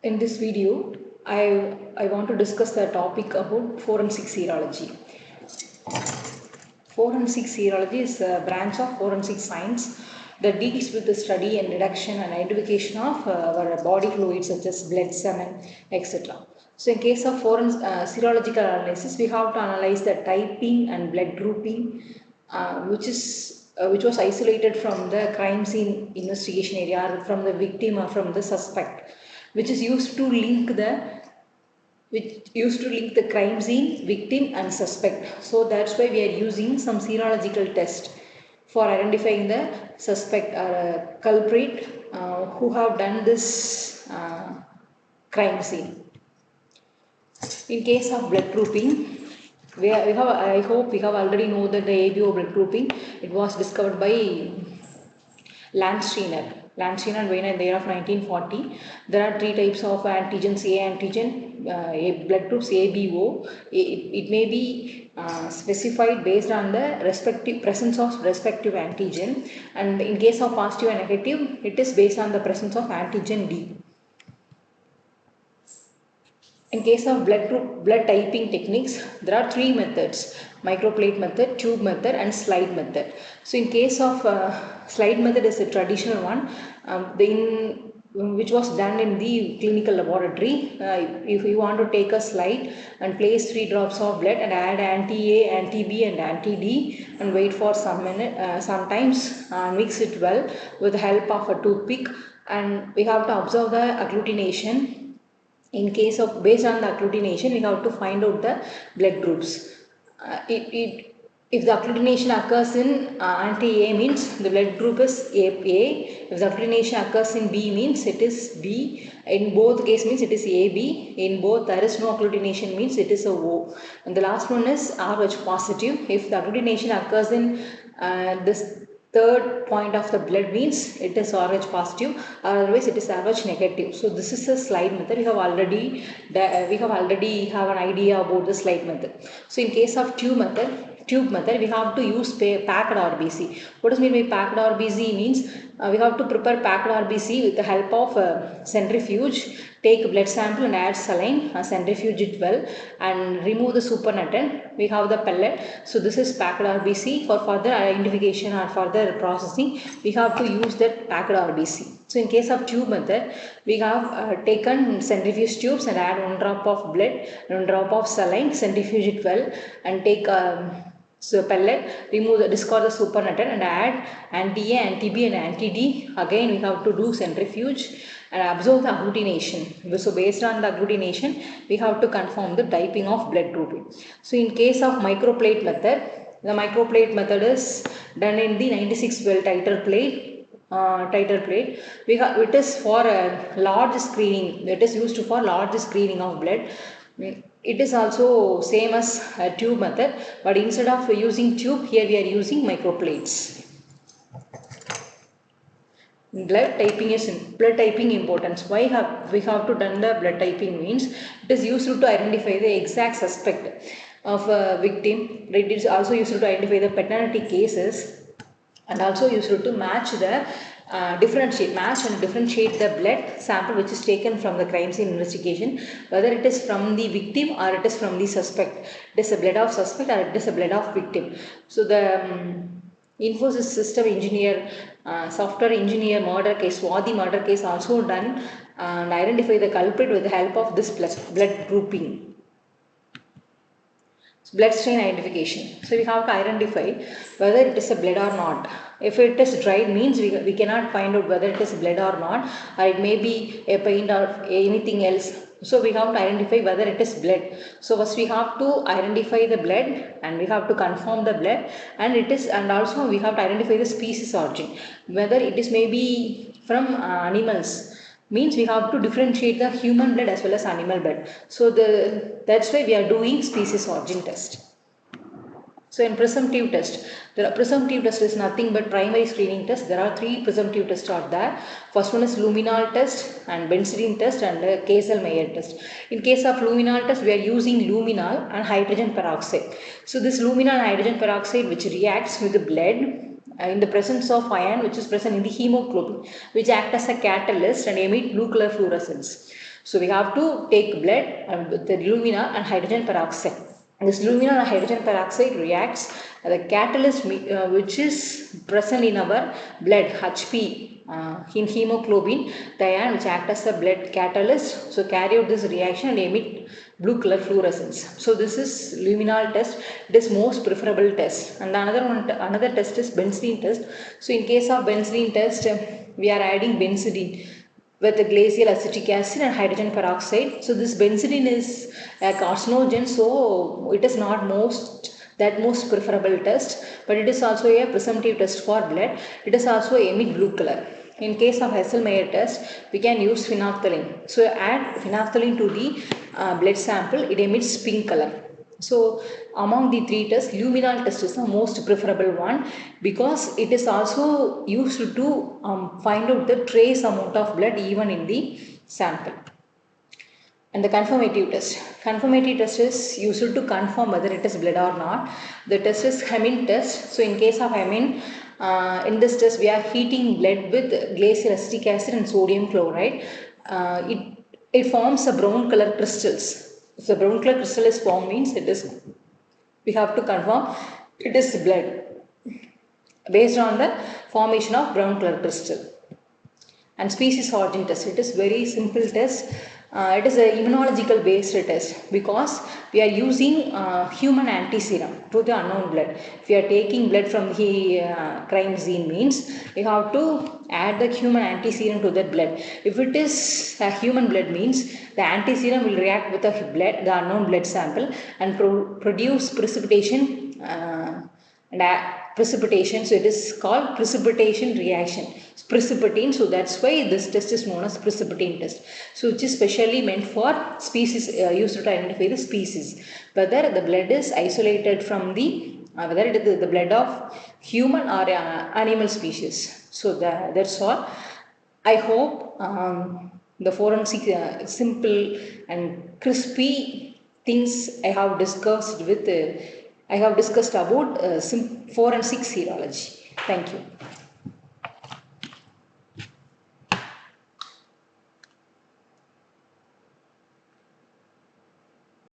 In this video, I want to discuss the topic about forensic serology. Forensic serology is a branch of forensic science that deals with the study and detection and identification of our body fluids such as blood, semen, etc. So, in case of serological analysis, we have to analyze the typing and blood grouping, which was isolated from the crime scene investigation area, or from the victim or from the suspect, which is used to link the crime scene, victim and suspect. So that's why we are using some serological test for identifying the suspect or culprit who have done this crime scene. In case of blood grouping, I hope we have already know that the ABO blood grouping, it was discovered by Landsteiner and Weiner in the year of 1940. There are three types of antigens: A antigen, blood groups ABO. It may be specified based on the respective presence of respective antigen, and in case of positive and negative, it is based on the presence of antigen D. In case of blood typing techniques, there are three methods: microplate method, tube method and slide method. So in case of slide method is a traditional one, which was done in the clinical laboratory. If you want to take a slide and place 3 drops of blood and add anti-A, anti-B and anti-D and wait for some minute, sometimes mix it well with the help of a toothpick, and we have to observe the agglutination. In case of based on the agglutination, we have to find out the blood groups. If the agglutination occurs in anti-A, means the blood group is A. If the agglutination occurs in B, means it is B. In both case means it is AB. In both there is no agglutination, means it is a O. And the last one is RH positive. If the agglutination occurs in this third point of the blood, means it is RH positive, or otherwise it is RH negative. So this is a slide method. We have already have an idea about the slide method. So in case of tube method, we have to use packed RBC. What does mean by packed RBC? Means we have to prepare packed RBC with the help of centrifuge. Take blood sample and add saline, centrifuge it well and remove the supernatant. We have the pellet. So this is packed RBC. For further identification or further processing, we have to use that packed RBC. So in case of tube method, we have taken centrifuge tubes and add 1 drop of blood, 1 drop of saline, centrifuge it well and take so pellet, discard the supernatant and add anti-A, anti-B and anti-D. Again we have to do centrifuge and observe the agglutination. So based on the agglutination, we have to confirm the typing of blood grouping. So in case of microplate method, the microplate method is done in the 96-well titer plate. It is for a large screening. It is used for large screening of blood. It is also same as a tube method, but instead of using tube, here we are using microplates. Blood typing importance. Why we have to done the blood typing? Means it is used to identify the exact suspect of a victim. It is also used to identify the paternity cases, and also used to match the match and differentiate the blood sample which is taken from the crime scene investigation, whether it is from the victim or it is from the suspect. It is a blood of suspect or it is a blood of victim. So the Infosys system engineer, software engineer murder case, Swati murder case also done and identify the culprit with the help of this blood grouping. Blood stain identification. So we have to identify whether it is a blood or not. If it is dried, means we cannot find out whether it is blood or not, or it may be a paint or anything else. So we have to identify whether it is blood. So first we have to identify the blood and we have to confirm the blood, and also we have to identify the species origin, whether it is maybe from animals. Means we have to differentiate the human blood as well as animal blood. So that's why we are doing species origin test. So in presumptive test, presumptive test is nothing but primary screening test. There are 3 presumptive tests are there. First one is luminol test and benzidine test and Kasel-Meyer test. In case of luminol test, we are using luminol and hydrogen peroxide. So this luminol and hydrogen peroxide which reacts with the blood in the presence of iron which is present in the hemoglobin, which act as a catalyst and emit blue color fluorescence. So we have to take blood with the alumina and hydrogen peroxide. This alumina and hydrogen peroxide reacts the catalyst which is present in our blood HP in hemoglobin, the ion which act as a blood catalyst. So carry out this reaction and emit blue color fluorescence. So this is luminal test. It is most preferable test. And another test is benzene test. So in case of benzene test, we are adding benzene with the glacial acetic acid and hydrogen peroxide. So this benzene is a carcinogen, so it is not most preferable test, but it is also a presumptive test for blood. It is also emit blue color. In case of Hessel-Meyer test, we can use phenolphthalein. So add phenolphthalein to the blood sample, it emits pink color. So among the three tests, luminal test is the most preferable one because it is also used to find out the trace amount of blood even in the sample. And the confirmative test. Confirmative test is used to confirm whether it is blood or not. The test is Hemin test. So in case of Hemin, in this test we are heating blood with glacial acetic acid and sodium chloride. It forms a brown color crystals. If the brown color crystal is formed means we have to confirm it is blood based on the formation of brown color crystal. And species origin test, it is very simple test. It is a immunological based test because we are using human antiserum to the unknown blood. If you are taking blood from the crime scene means you have to add the human antiserum to that blood. If it is a human blood means the antiserum will react with the unknown blood sample and produce precipitation precipitation. So it is called precipitation reaction. Precipitin, so that's why this test is known as precipitin test. So which is specially meant for species, used to identify the species, whether the blood is isolated from whether it is the blood of human or animal species. So that's all. I hope the forensic simple and crispy things I have discussed about forensic serology. Thank you.